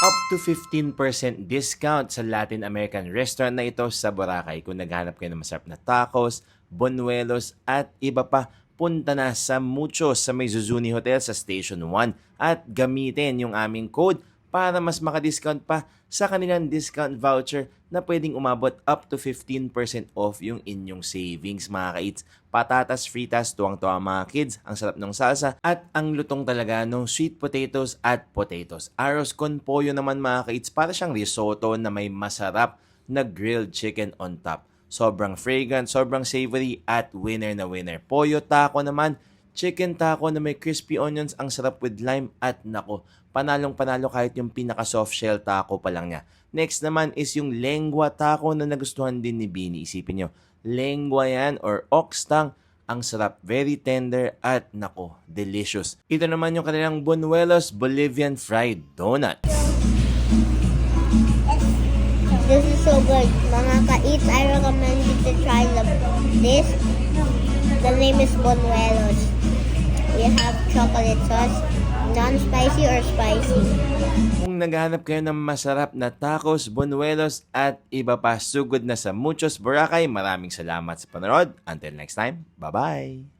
up to 15% discount sa Latin American restaurant na ito sa Boracay. Kung naghanap kayo ng masarap na tacos, buñuelos at iba pa, punta na sa Muchos sa may Zuzuni Hotel sa Station 1 at gamitin yung aming code para mas maka-discount pa sa kanilang discount voucher na pwedeng umabot up to 15% off yung inyong savings, mga ka-eats. Patatas fritas, tuwang-tuwa mga kids, ang sarap ng salsa at ang lutong talaga ng sweet potatoes at potatoes. Arroz con pollo naman mga ka-eats, para siyang risotto na may masarap na grilled chicken on top. Sobrang fragrant, sobrang savory at winner na winner. Pollo taco naman, chicken taco na may crispy onions, ang sarap with lime at nako, panalong-panalo kahit yung pinaka-soft shell taco pa lang niya. Next naman is yung lengua taco na nagustuhan din ni Bini. Isipin nyo, lengua yan or ox tongue. Ang sarap, very tender at nako, delicious. Ito naman yung kanilang buñuelos Bolivian fried donuts. This is so good. Mga ka-eats, I recommend you to try this. The name is Buñuelos. We have chocolate sauce, non-spicy or spicy. Kung naghahanap kayo ng masarap na tacos, buñuelos at iba pa, sugod na sa Muchos, Boracay. Maraming salamat sa panonood. Until next time, bye-bye!